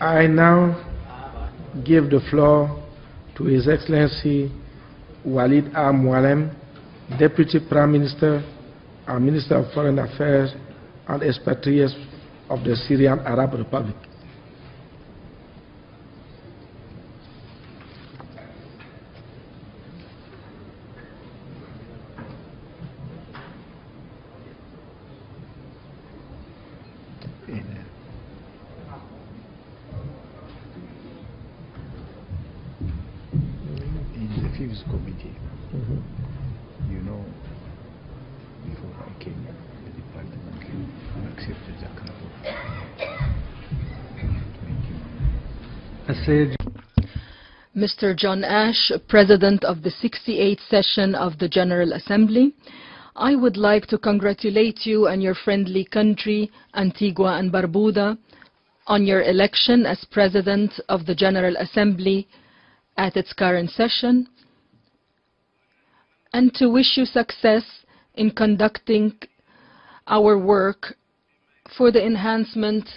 I now give the floor to His Excellency Walid Almoualem, Deputy Prime Minister and Minister of Foreign Affairs and Expatriates of the Syrian Arab Republic. In the Fifth Committee, you know, before I came, the department accepted the account. Mr. John Ash, President of the 68th Session of the General Assembly, I would like to congratulate you and your friendly country, Antigua and Barbuda, on your election as President of the General Assembly at its current session, and to wish you success in conducting our work for the enhancement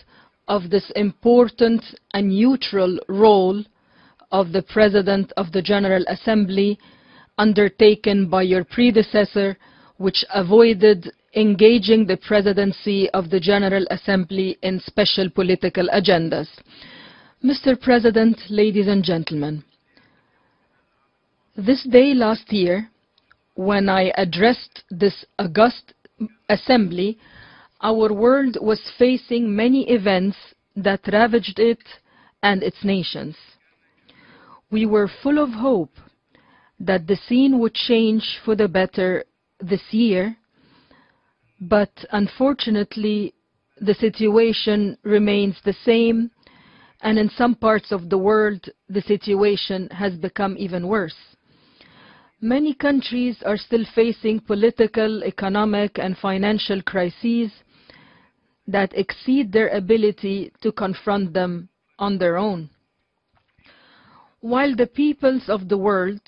of this important and neutral role of the President of the General Assembly undertaken by your predecessor, which avoided engaging the presidency of the General Assembly in special political agendas. Mr. President, ladies and gentlemen, this day last year, when I addressed this august assembly, our world was facing many events that ravaged it and its nations. We were full of hope that the scene would change for the better this year, but unfortunately the situation remains the same, and in some parts of the world the situation has become even worse. Many countries are still facing political, economic, and financial crises that exceed their ability to confront them on their own. While the peoples of the world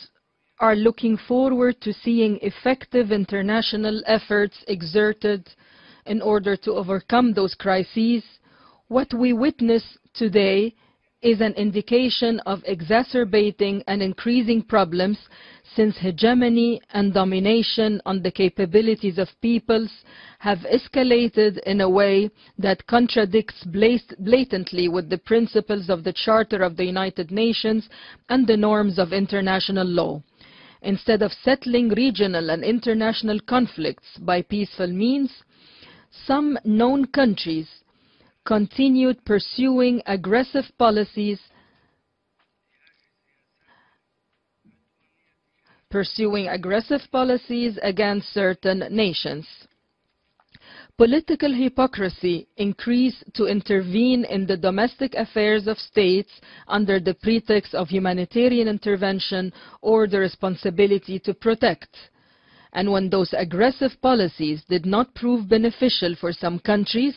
are looking forward to seeing effective international efforts exerted in order to overcome those crises, what we witness today is an indication of exacerbating and increasing problems, since hegemony and domination on the capabilities of peoples have escalated in a way that contradicts blatantly with the principles of the Charter of the United Nations and the norms of international law. Instead of settling regional and international conflicts by peaceful means, some known countries continued pursuing aggressive policies against certain nations. Political hypocrisy increased to intervene in the domestic affairs of states under the pretext of humanitarian intervention or the responsibility to protect. And when those aggressive policies did not prove beneficial for some countries,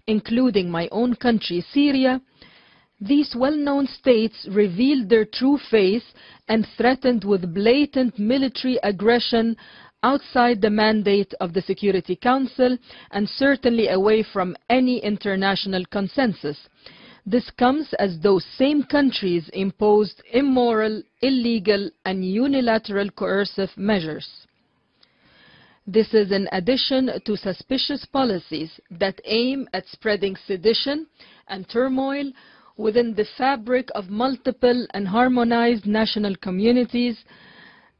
including my own country, Syria, these well-known states revealed their true face and threatened with blatant military aggression outside the mandate of the Security Council and certainly away from any international consensus. This comes as those same countries imposed immoral, illegal, and unilateral coercive measures. This is in addition to suspicious policies that aim at spreading sedition and turmoil within the fabric of multiple and harmonized national communities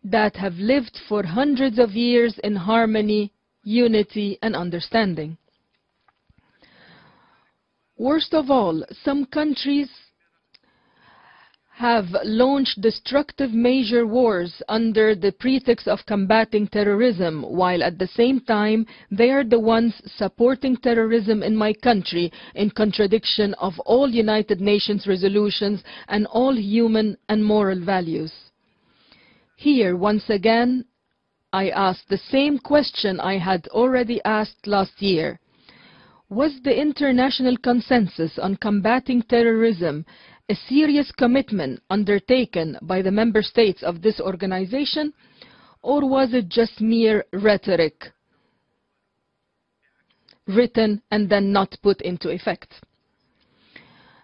that have lived for hundreds of years in harmony, unity, and understanding. Worst of all, some countries have launched destructive major wars under the pretext of combating terrorism, while at the same time they are the ones supporting terrorism in my country, in contradiction of all United Nations resolutions and all human and moral values. Here, once again, I ask the same question I had already asked last year. Was the international consensus on combating terrorism a serious commitment undertaken by the member states of this organization, or was it just mere rhetoric written and then not put into effect?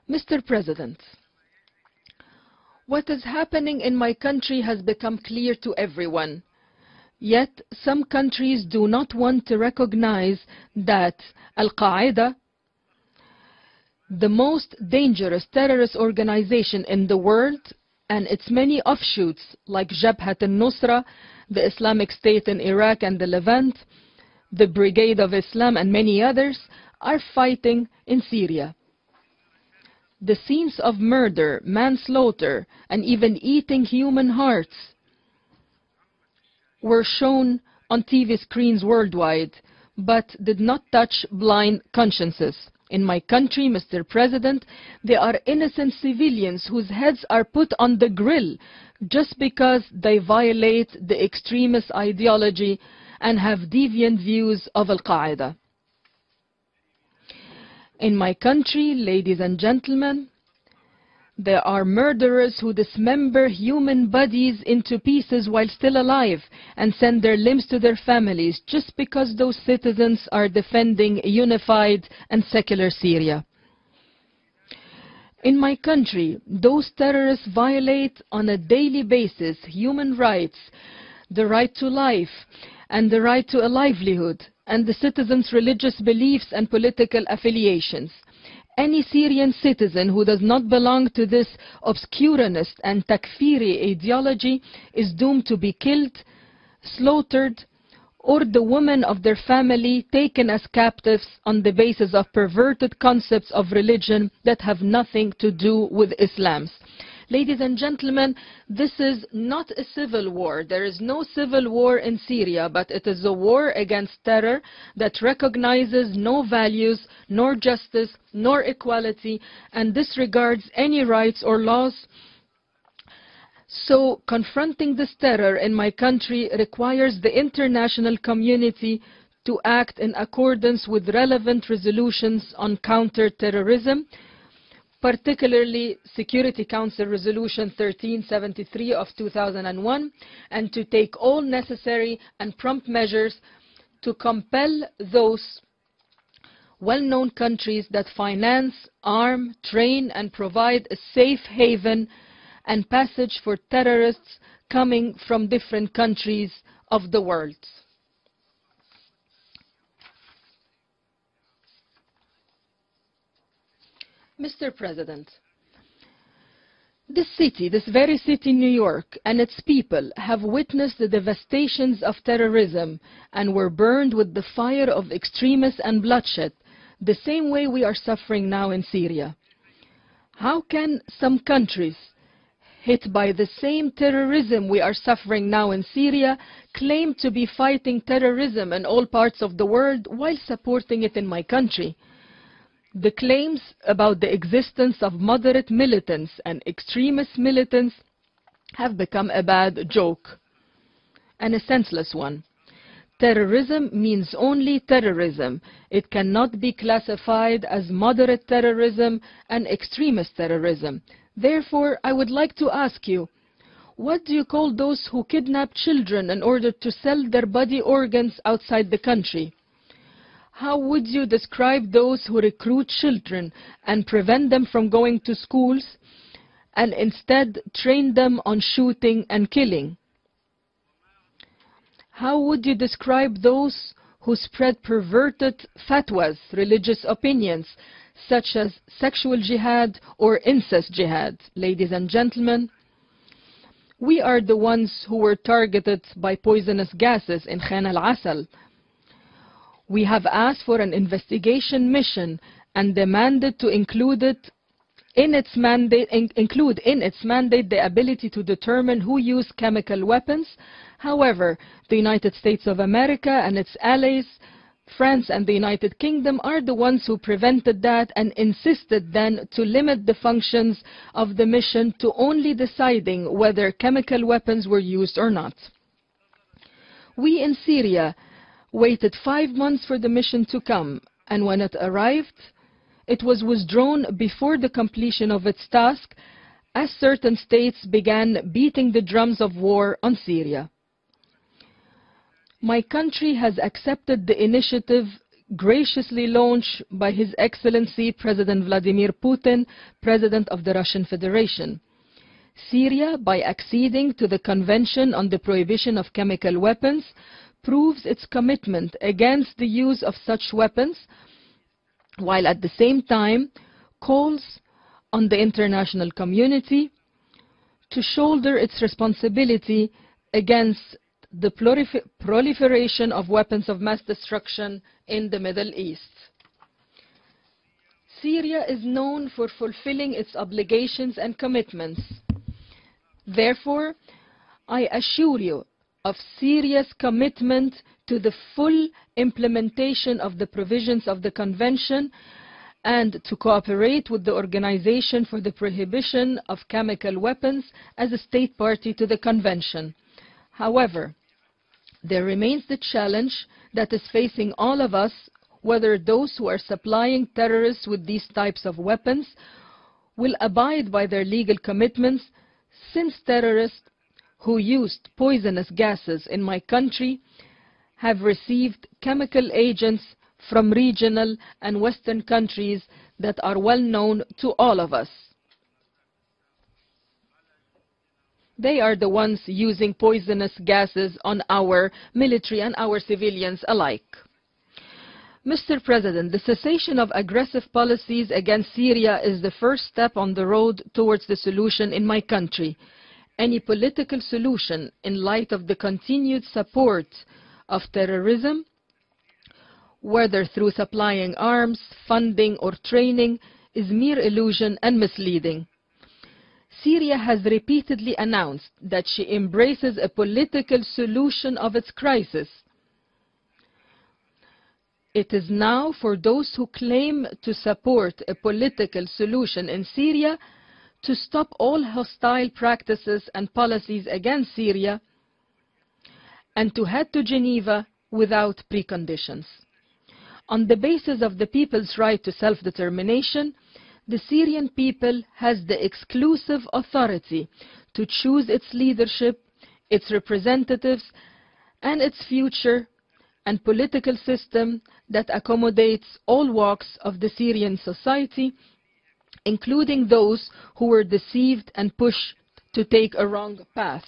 Mr. President, what is happening in my country has become clear to everyone. Yet some countries do not want to recognize that Al-Qaeda, the most dangerous terrorist organization in the world, and its many offshoots like Jabhat al-Nusra, the Islamic State in Iraq and the Levant, the Brigade of Islam and many others, are fighting in Syria. The scenes of murder, manslaughter, and even eating human hearts were shown on TV screens worldwide, but did not touch blind consciences. In my country, Mr. President, there are innocent civilians whose heads are put on the grill just because they violate the extremist ideology and have deviant views of Al-Qaeda. In my country, ladies and gentlemen, there are murderers who dismember human bodies into pieces while still alive and send their limbs to their families just because those citizens are defending a unified and secular Syria. In my country, those terrorists violate on a daily basis human rights, the right to life, and the right to a livelihood, and the citizens' religious beliefs and political affiliations. Any Syrian citizen who does not belong to this obscurantist and takfiri ideology is doomed to be killed, slaughtered, or the women of their family taken as captives on the basis of perverted concepts of religion that have nothing to do with Islam. Ladies and gentlemen, this is not a civil war. There is no civil war in Syria, but it is a war against terror that recognizes no values, nor justice, nor equality, and disregards any rights or laws. So, confronting this terror in my country requires the international community to act in accordance with relevant resolutions on counter-terrorism, particularly Security Council Resolution 1373 of 2001, and to take all necessary and prompt measures to compel those well-known countries that finance, arm, train, and provide a safe haven and passage for terrorists coming from different countries of the world. Mr. President, this very city, New York, and its people have witnessed the devastations of terrorism and were burned with the fire of extremism and bloodshed, the same way we are suffering now in Syria. How can some countries hit by the same terrorism we are suffering now in Syria claim to be fighting terrorism in all parts of the world while supporting it in my country? The claims about the existence of moderate militants and extremist militants have become a bad joke and a senseless one. Terrorism means only terrorism. It cannot be classified as moderate terrorism and extremist terrorism. Therefore, I would like to ask you, what do you call those who kidnap children in order to sell their body organs outside the country? How would you describe those who recruit children and prevent them from going to schools and instead train them on shooting and killing? How would you describe those who spread perverted fatwas, religious opinions, such as sexual jihad or incest jihad? Ladies and gentlemen, we are the ones who were targeted by poisonous gases in Khan al-Asal. We have asked for an investigation mission and demanded to include in its mandate the ability to determine who used chemical weapons. However, the United States of America and its allies, France and the United Kingdom, are the ones who prevented that and insisted then to limit the functions of the mission to only deciding whether chemical weapons were used or not. We in Syria waited 5 months for the mission to come, and when it arrived, it was withdrawn before the completion of its task, as certain states began beating the drums of war on Syria. My country has accepted the initiative graciously launched by His Excellency President Vladimir Putin, President of the Russian Federation. Syria, by acceding to the Convention on the Prohibition of Chemical Weapons, proves its commitment against the use of such weapons, while at the same time calls on the international community to shoulder its responsibility against the proliferation of weapons of mass destruction in the Middle East. Syria is known for fulfilling its obligations and commitments. Therefore, I assure you of Syria's commitment to the full implementation of the provisions of the Convention and to cooperate with the Organization for the Prohibition of Chemical Weapons as a state party to the Convention. However, there remains the challenge that is facing all of us, whether those who are supplying terrorists with these types of weapons will abide by their legal commitments, since terrorists who used poisonous gases in my country have received chemical agents from regional and Western countries that are well known to all of us. They are the ones using poisonous gases on our military and our civilians alike. Mr. President, the cessation of aggressive policies against Syria is the first step on the road towards the solution in my country. Any political solution in light of the continued support of terrorism, whether through supplying arms, funding, or training, is mere illusion and misleading. Syria has repeatedly announced that she embraces a political solution of its crisis. It is now for those who claim to support a political solution in Syria to stop all hostile practices and policies against Syria and to head to Geneva without preconditions. On the basis of the people's right to self-determination, the Syrian people has the exclusive authority to choose its leadership, its representatives, and its future and political system that accommodates all walks of the Syrian society, including those who were deceived and pushed to take a wrong path.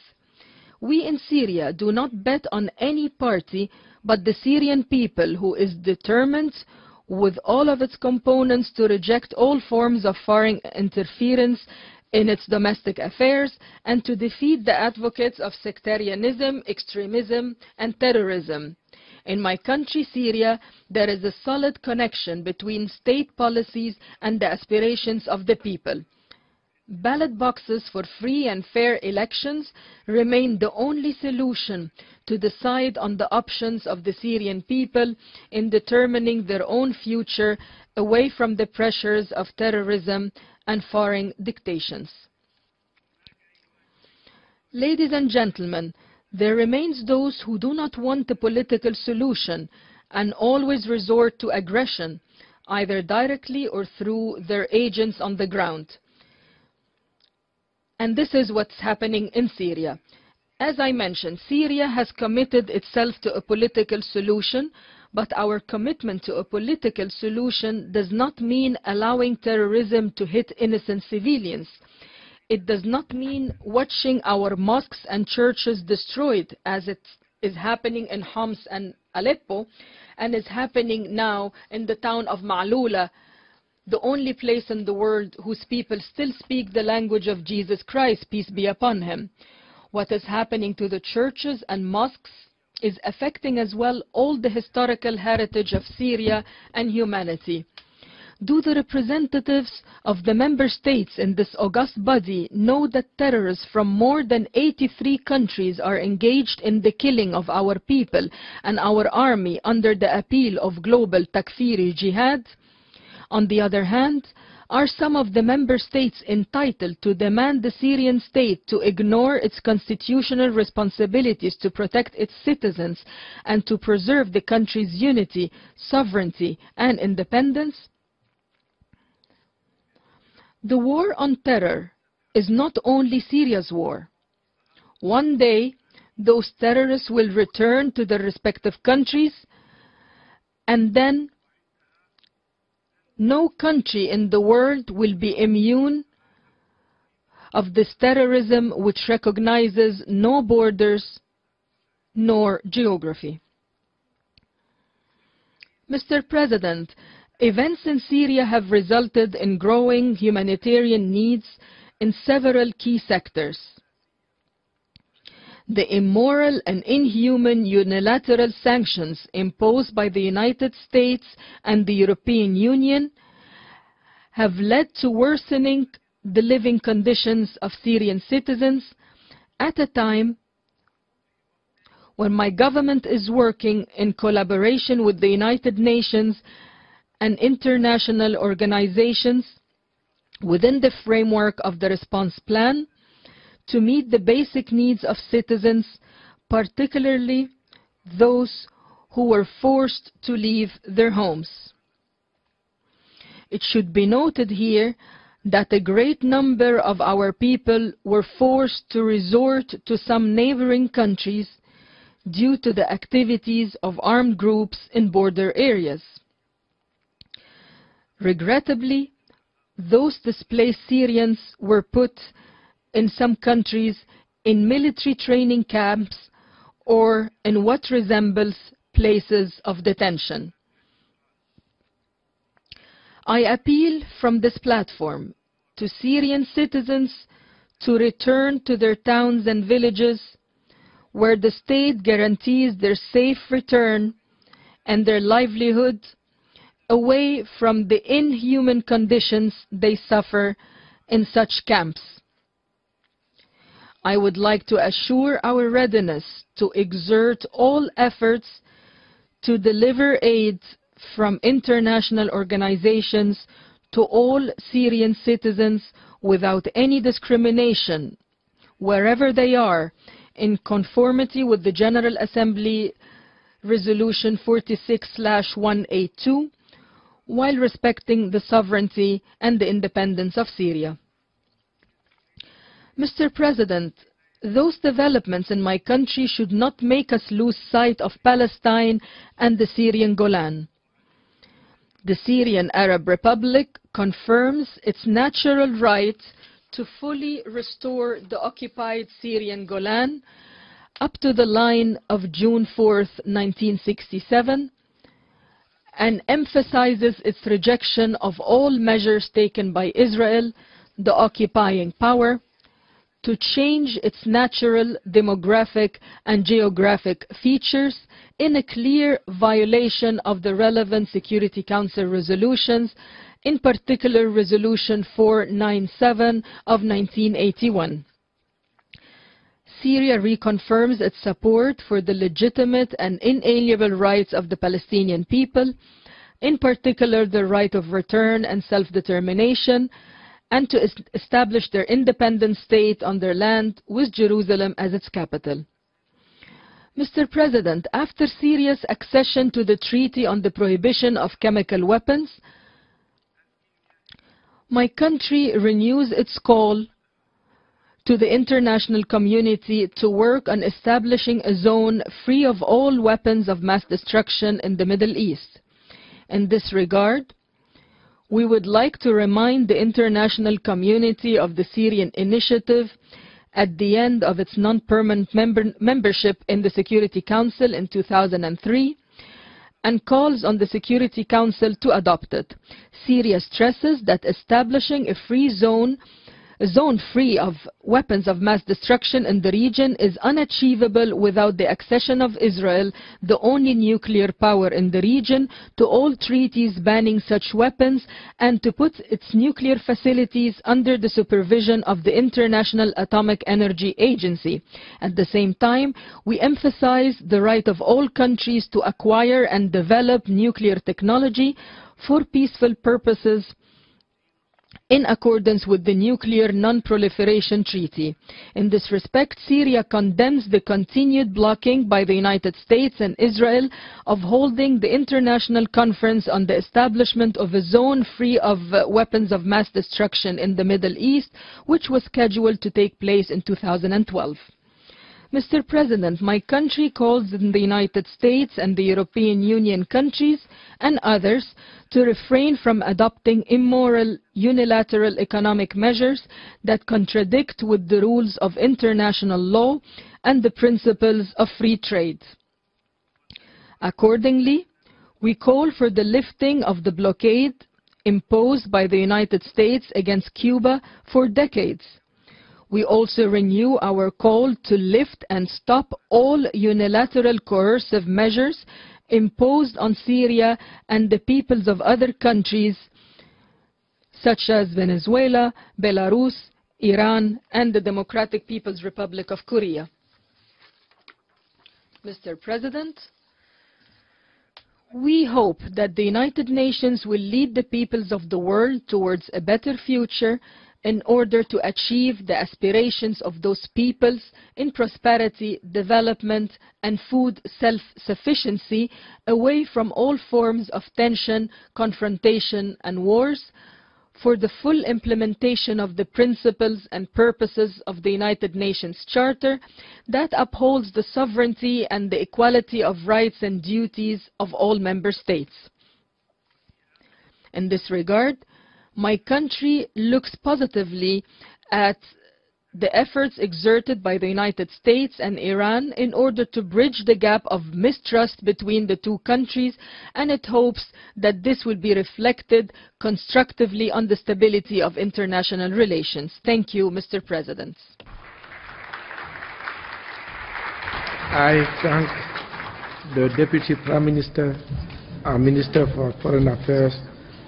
We in Syria do not bet on any party but the Syrian people, who is determined with all of its components to reject all forms of foreign interference in its domestic affairs and to defeat the advocates of sectarianism, extremism, and terrorism. In my country, Syria, there is a solid connection between state policies and the aspirations of the people. Ballot boxes for free and fair elections remain the only solution to decide on the options of the Syrian people in determining their own future away from the pressures of terrorism and foreign dictations. Ladies and gentlemen, there remains those who do not want a political solution and always resort to aggression, either directly or through their agents on the ground. And this is what's happening in Syria. As I mentioned, Syria has committed itself to a political solution, but our commitment to a political solution does not mean allowing terrorism to hit innocent civilians. It does not mean watching our mosques and churches destroyed, as it is happening in Homs and Aleppo, and is happening now in the town of Ma'loula, the only place in the world whose people still speak the language of Jesus Christ, peace be upon him. What is happening to the churches and mosques is affecting as well all the historical heritage of Syria and humanity. Do the representatives of the member states in this august body know that terrorists from more than 83 countries are engaged in the killing of our people and our army under the appeal of global Takfiri jihad? On the other hand, are some of the member states entitled to demand the Syrian state to ignore its constitutional responsibilities to protect its citizens and to preserve the country's unity, sovereignty, and independence? The war on terror is not only Syria's war. One day, those terrorists will return to their respective countries, and then no country in the world will be immune of this terrorism which recognizes no borders nor geography. Mr. President, events in Syria have resulted in growing humanitarian needs in several key sectors. The immoral and inhuman unilateral sanctions imposed by the United States and the European Union have led to worsening the living conditions of Syrian citizens at a time when my government is working in collaboration with the United Nations and international organizations within the framework of the response plan to meet the basic needs of citizens, particularly those who were forced to leave their homes. It should be noted here that a great number of our people were forced to resort to some neighboring countries due to the activities of armed groups in border areas. Regrettably, those displaced Syrians were put in some countries in military training camps or in what resembles places of detention. I appeal from this platform to Syrian citizens to return to their towns and villages where the state guarantees their safe return and their livelihood away from the inhuman conditions they suffer in such camps. I would like to assure our readiness to exert all efforts to deliver aid from international organizations to all Syrian citizens without any discrimination, wherever they are, in conformity with the General Assembly Resolution 46/182, while respecting the sovereignty and the independence of Syria. Mr. President, those developments in my country should not make us lose sight of Palestine and the Syrian Golan. The Syrian Arab Republic confirms its natural right to fully restore the occupied Syrian Golan up to the line of June 4, 1967, and emphasizes its rejection of all measures taken by Israel, the occupying power, to change its natural demographic and geographic features in a clear violation of the relevant Security Council resolutions, in particular Resolution 497 of 1981. Syria reconfirms its support for the legitimate and inalienable rights of the Palestinian people, in particular the right of return and self-determination, and to establish their independent state on their land with Jerusalem as its capital. Mr. President, after Syria's accession to the Treaty on the Prohibition of Chemical Weapons, my country renews its call to the international community to work on establishing a zone free of all weapons of mass destruction in the Middle East. In this regard, we would like to remind the international community of the Syrian initiative at the end of its non-permanent membership in the Security Council in 2003, and calls on the Security Council to adopt it. Syria stresses that establishing a zone free of weapons of mass destruction in the region is unachievable without the accession of Israel, the only nuclear power in the region, to all treaties banning such weapons, and to put its nuclear facilities under the supervision of the International Atomic Energy Agency. At the same time, we emphasize the right of all countries to acquire and develop nuclear technology for peaceful purposes in accordance with the Nuclear Non-Proliferation Treaty. In this respect, Syria condemns the continued blocking by the United States and Israel of holding the International Conference on the Establishment of a Zone Free of Weapons of Mass Destruction in the Middle East, which was scheduled to take place in 2012. Mr. President, my country calls on the United States and the European Union countries and others to refrain from adopting immoral unilateral economic measures that contradict with the rules of international law and the principles of free trade. Accordingly, we call for the lifting of the blockade imposed by the United States against Cuba for decades. We also renew our call to lift and stop all unilateral coercive measures imposed on Syria and the peoples of other countries such as Venezuela, Belarus, Iran, and the Democratic People's Republic of Korea. Mr. President, we hope that the United Nations will lead the peoples of the world towards a better future in order to achieve the aspirations of those peoples in prosperity, development, and food self-sufficiency, away from all forms of tension, confrontation, and wars, for the full implementation of the principles and purposes of the United Nations Charter that upholds the sovereignty and the equality of rights and duties of all member states. In this regard, my country looks positively at the efforts exerted by the United States and Iran in order to bridge the gap of mistrust between the two countries, and it hopes that this will be reflected constructively on the stability of international relations. Thank you, Mr. President. I thank the Deputy Prime Minister and Minister for Foreign Affairs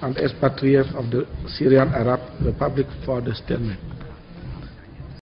and Expatriates of the Syrian Arab Republic for the statement.